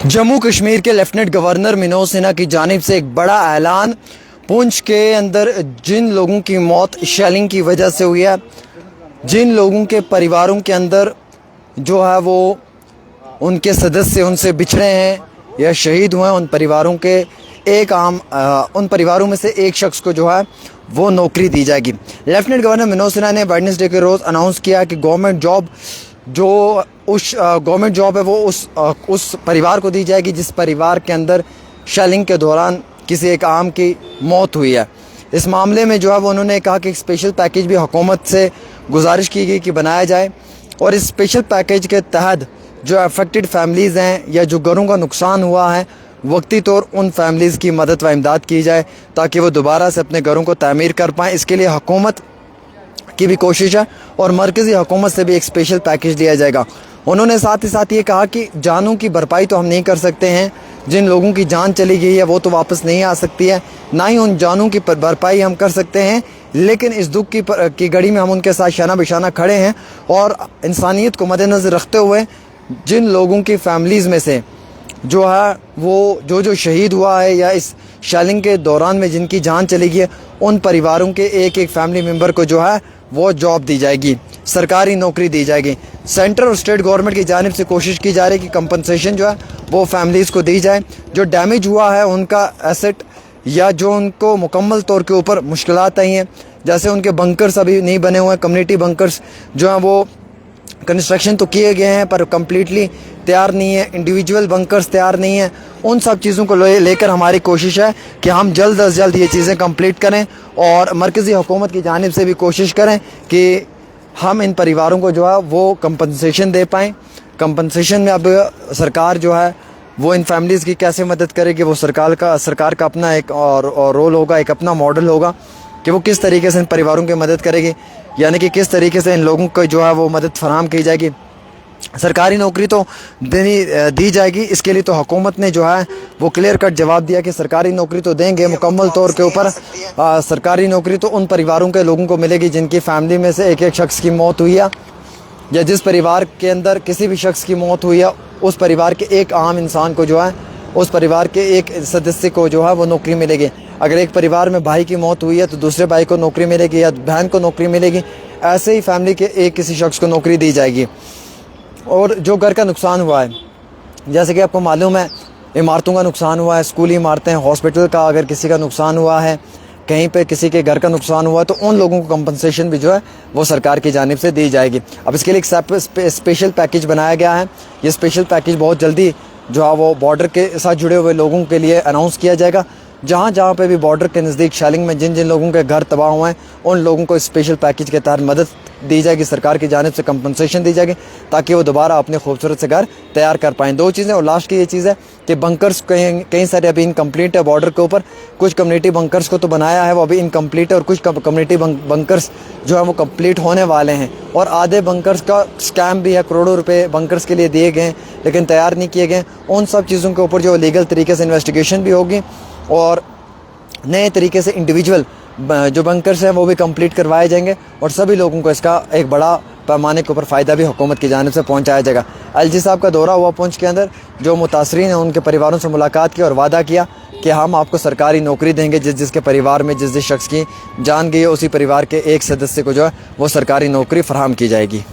जम्मू कश्मीर के lieutenant governor Manoj Sinha की जानिब से एक बड़ा ऐलान। पुंछ के अंदर जिन लोगों की मौत शेलिंग की वजह से हुई है, जिन लोगों के परिवारों के अंदर जो है वो उनके सदस्य उनसे बिछड़े हैं या शहीद हुए हैं, उन परिवारों में से एक शख्स को जो है वो नौकरी दी जाएगी। लेफ्टिनेंट गवर्नर मनोज सिन्हा ने वेडनेसडे के रोज़ अनाउंस किया कि गवर्नमेंट जॉब जो गवर्नमेंट जॉब है वो उस परिवार को दी जाएगी जिस परिवार के अंदर शेलिंग के दौरान किसी एक आम की मौत हुई है। इस मामले में जो है वो उन्होंने कहा कि एक स्पेशल पैकेज भी हुकूमत से गुजारिश की गई कि बनाया जाए, और इस स्पेशल पैकेज के तहत जो अफेक्टेड फैमिलीज़ हैं या जो घरों का नुकसान हुआ है, वक्ती तौर उन फैमिलीज़ की मदद व इमदाद की जाए ताकि वो दोबारा से अपने घरों को तामीर कर पाएँ। इसके लिए हुकूमत की भी कोशिश है और मरकज़ी हुकूमत से भी एक स्पेशल पैकेज दिया जाएगा। उन्होंने साथ ही साथ ये कहा कि जानों की भरपाई तो हम नहीं कर सकते हैं, जिन लोगों की जान चली गई है वो तो वापस नहीं आ सकती है, ना ही उन जानों की भरपाई हम कर सकते हैं, लेकिन इस दुख की घड़ी में हम उनके साथ शाना बिशाना खड़े हैं और इंसानियत को मद्देनज़र रखते हुए जिन लोगों की फैमिलीज़ में से जो है वो जो शहीद हुआ है या इस शेलिंग के दौरान में जिनकी जान चली गई है, उन परिवारों के एक एक फैमिली मेम्बर को जो है वो जॉब दी जाएगी, सरकारी नौकरी दी जाएगी। सेंट्रल और स्टेट गवर्नमेंट की जानिब से कोशिश की जा रही है कि कंपनसेशन जो है वो फैमिलीज़ को दी जाए। जो डैमेज हुआ है उनका एसेट या जो उनको मुकम्मल तौर के ऊपर मुश्किलात आई हैं, जैसे उनके बंकर्स अभी नहीं बने हुए हैं, कम्युनिटी बंकर्स जो हैं वो कंस्ट्रक्शन तो किए गए हैं पर कम्प्लीटली तैयार नहीं है, इंडिविजुअल बंकर्स तैयार नहीं है। उन सब चीज़ों को लेकर हमारी कोशिश है कि हम जल्द अज जल्द ये चीज़ें कंप्लीट करें और मरकज़ी हुकूमत की जानिब से भी कोशिश करें कि हम इन परिवारों को जो है वो कंपनसेशन दे पाएँ। कंपनसेशन में अब सरकार जो है वो इन फैमिलीज़ की कैसे मदद करेगी, वो सरकार का अपना एक और रोल होगा, एक अपना मॉडल होगा कि वो किस तरीके से इन परिवारों की मदद करेगी, यानी कि किस तरीके से इन लोगों को जो है वो मदद फराहम की जाएगी। सरकारी नौकरी तो दी जाएगी, इसके लिए तो हुकूमत ने जो है वो क्लियर कट जवाब दिया कि सरकारी नौकरी तो देंगे मुकम्मल तौर के ऊपर। सरकारी नौकरी तो उन परिवारों के लोगों को मिलेगी जिनकी फैमिली में से एक एक शख्स की मौत हुई है, या जिस परिवार के अंदर किसी भी शख्स की मौत हुई है उस परिवार के एक आम इंसान को जो है, उस परिवार के एक सदस्य को जो है वो नौकरी मिलेगी। अगर एक परिवार में भाई की मौत हुई है तो दूसरे भाई को नौकरी मिलेगी या बहन को नौकरी मिलेगी, ऐसे ही फैमिली के एक किसी शख्स को नौकरी दी जाएगी। और जो घर का नुकसान हुआ है, जैसे कि आपको मालूम है इमारतों का नुकसान हुआ है, स्कूली इमारतें, हॉस्पिटल का अगर किसी का नुकसान हुआ है, कहीं पे किसी के घर का नुकसान हुआ है तो उन लोगों को कंपनसेशन भी जो है वो सरकार की जानिब से दी जाएगी। अब इसके लिए एक स्पेशल पैकेज बनाया गया है। ये स्पेशल पैकेज बहुत जल्दी जो है वो बॉर्डर के साथ जुड़े हुए लोगों के लिए अनाउंस किया जाएगा। जहाँ पे भी बॉर्डर के नज़दीक शेलिंग में जिन लोगों के घर तबाह हुए हैं उन लोगों को स्पेशल पैकेज के तहत मदद दी जाएगी, सरकार की जानिब से कंपनसेशन दी जाएगी ताकि वो दोबारा अपने खूबसूरत से घर तैयार कर पाएँ। दो चीज़ें, और लास्ट की ये चीज़ है कि बंकर्स कई सारे अभी इनकम्प्लीट है बॉर्डर के ऊपर। कुछ कम्युनिटी बंकर्स को तो बनाया है वो अभी इनकम्प्लीट है, और कुछ कम्युनिटी बंकर्स जो है वो कम्प्लीट होने वाले हैं, और आधे बंकर्स का स्कैम भी है, करोड़ों रुपए बंकर्स के लिए दिए गए लेकिन तैयार नहीं किए गए। उन सब चीज़ों के ऊपर जो लीगल तरीके से इन्वेस्टिगेशन भी होगी और नए तरीके से इंडिविजुअल जो बंकर्स हैं वो भी कंप्लीट करवाए जाएंगे, और सभी लोगों को इसका एक बड़ा पैमाने के ऊपर फ़ायदा भी हुकूमत की जानिब से पहुंचाया जाएगा। एलजी साहब का दौरा हुआ पुंछ के अंदर, जो मुतासरीन हैं उनके परिवारों से मुलाकात की और वादा किया कि हम आपको सरकारी नौकरी देंगे। जिसके परिवार में जिस शख्स की जान गई है उसी परिवार के एक सदस्य को जो है वो सरकारी नौकरी फराहम की जाएगी।